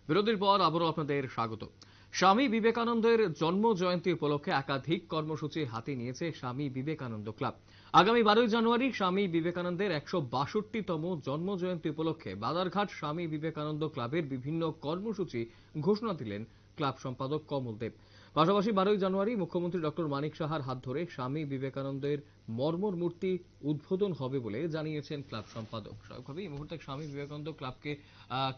বিরতির পর আবারও আপনাদের স্বাগত। স্বামী বিবেকানন্দের জন্ম জয়ন্তী উপলক্ষে একাধিক কর্মসূচি হাতে নিয়েছে স্বামী বিবেকানন্দ ক্লাব। আগামী 12 জানুয়ারি স্বামী বিবেকানন্দের 162তম জন্ম জয়ন্তী উপলক্ষে বাদারঘাট স্বামী বিবেকানন্দ ক্লাবের বিভিন্ন কর্মসূচি ঘোষণা দিলেন ক্লাব সম্পাদক কমল দেব। পাশাপাশি 12 জানুয়ারি মুখ্যমন্ত্রী ডক্টর মানিক সাহার হাত ধরে স্বামী বিবেকানন্দের মর্মর মূর্তি উদ্বোধন হবে বলে জানিয়েছেন ক্লাব সম্পাদক। স্বাভাবিকভাবেই এই মুহূর্তে স্বামী বিবেকানন্দ ক্লাবকে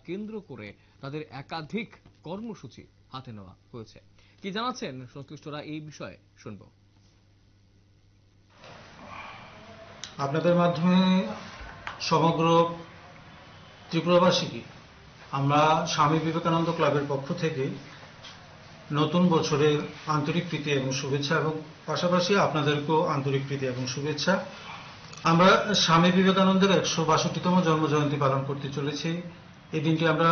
কেন্দ্র করে তাদের একাধিক কর্মসূচি হাতে নেওয়া হয়েছে। কি জানাচ্ছেন সংশ্লিষ্টরা এই বিষয়ে শুনব। আপনাদের মাধ্যমে সমগ্র ত্রিপুরাবাসীকে আমরা স্বামী বিবেকানন্দ ক্লাবের পক্ষ থেকে নতুন বছরের আন্তরিক প্রীতি এবং শুভেচ্ছা, এবং পাশাপাশি আপনাদেরকেও আন্তরিক প্রীতি এবং শুভেচ্ছা। আমরা স্বামী বিবেকানন্দের 162তম জন্মজয়ন্তী পালন করতে চলেছি। এই দিনটি আমরা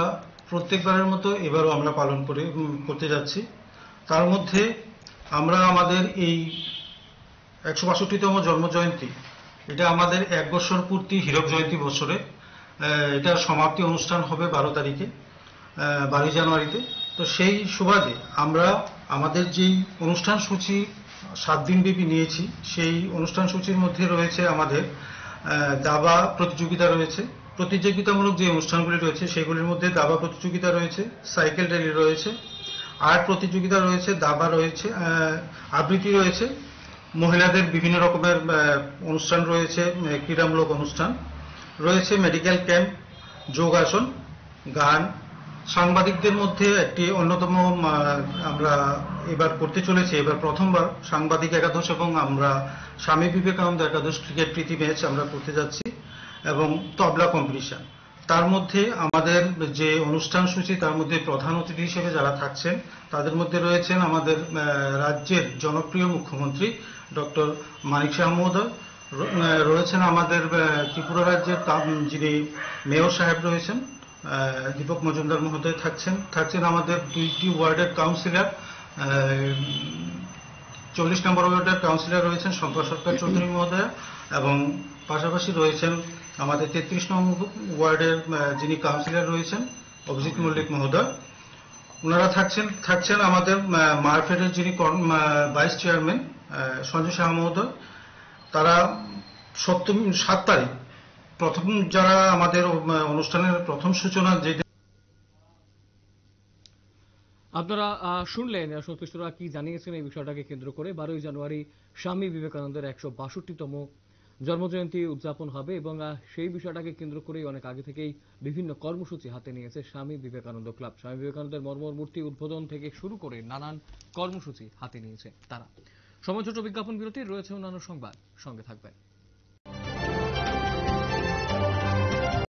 প্রত্যেকবারের মতো এবারও আমরা পালন করতে যাচ্ছি। তার মধ্যে আমরা আমাদের এই 162তম জন্মজয়ন্তী, এটা আমাদের 1 বছর পূর্তি হীরক জয়ন্তী বছরে, এটা সমাপ্তি অনুষ্ঠান হবে 12 জানুয়ারিতে। তো সেই সুবাদে আমরা আমাদের যেই অনুষ্ঠান সূচি 7 দিন ব্যাপী নিয়েছি, সেই অনুষ্ঠান সূচির মধ্যে রয়েছে আমাদের দাবা প্রতিযোগিতা রয়েছে, প্রতিযোগিতামূলক যে অনুষ্ঠানগুলি রয়েছে সেগুলির মধ্যে দাবা প্রতিযোগিতা রয়েছে, সাইকেল র্যালি রয়েছে, আর্ট প্রতিযোগিতা রয়েছে, দাবা রয়েছে, আবৃত্তি রয়েছে, মহিলাদের বিভিন্ন রকমের অনুষ্ঠান রয়েছে, ক্রীড়ামূলক অনুষ্ঠান রয়েছে, মেডিকেল ক্যাম্প, যোগাসন, গান। সাংবাদিকদের মধ্যে একটি অন্যতম আমরা এবার করতে চলেছি, এবার প্রথমবার সাংবাদিক একাদশ এবং আমরা স্বামী বিবেকানন্দ একাদশ ক্রিকেট প্রীতি ম্যাচ আমরা করতে যাচ্ছি, এবং তবলা কম্পিটিশন। তার মধ্যে আমাদের যে অনুষ্ঠান সূচি, তার মধ্যে প্রধান অতিথি হিসেবে যারা থাকছেন তাদের মধ্যে রয়েছেন আমাদের রাজ্যের জনপ্রিয় মুখ্যমন্ত্রী ডক্টর মানিক সাহা মহোদয়, রয়েছেন আমাদের ত্রিপুরা রাজ্যের যিনি মেয়র সাহেব রয়েছেন দীপক মজুমদার মহোদয়, থাকছেন আমাদের 2টি ওয়ার্ডের কাউন্সিলর, 40 নম্বর ওয়ার্ডের কাউন্সিলর রয়েছেন শঙ্কর সরকার চৌধুরী মহোদয়, এবং পাশাপাশি রয়েছেন আমাদের 33 নম্বর ওয়ার্ডের যিনি কাউন্সিলর রয়েছেন অভিজিৎ মল্লিক মহোদয়। ওনারা থাকছেন আমাদের মারফেডের যিনি ভাইস চেয়ারম্যান সঞ্জয় শাহ মহোদয়। তারা 7 তারিখ প্রথম যারা আমাদের অনুষ্ঠানের প্রথম সূচনা যে আপনারা শুনলেন সংশ্লিষ্টরা কি জানিয়েছেন এই বিষয়টাকে কেন্দ্র করে। 12 জানুয়ারি স্বামী বিবেকানন্দের 162তম জন্মজয়ন্তী উদযাপন হবে এবং সেই বিষয়টাকে কেন্দ্র করে অনেক আগে থেকেই বিভিন্ন কর্মসূচি হাতে নিয়েছে স্বামী বিবেকানন্দ ক্লাব। স্বামী বিবেকানন্দের মর্মর মূর্তি উদ্বোধন থেকে শুরু করে নানান কর্মসূচি হাতে নিয়েছে তারা। সময় ছোট বিজ্ঞাপন বিরতি, রয়েছে অন্যান্য সংবাদ, সঙ্গে থাকবেন।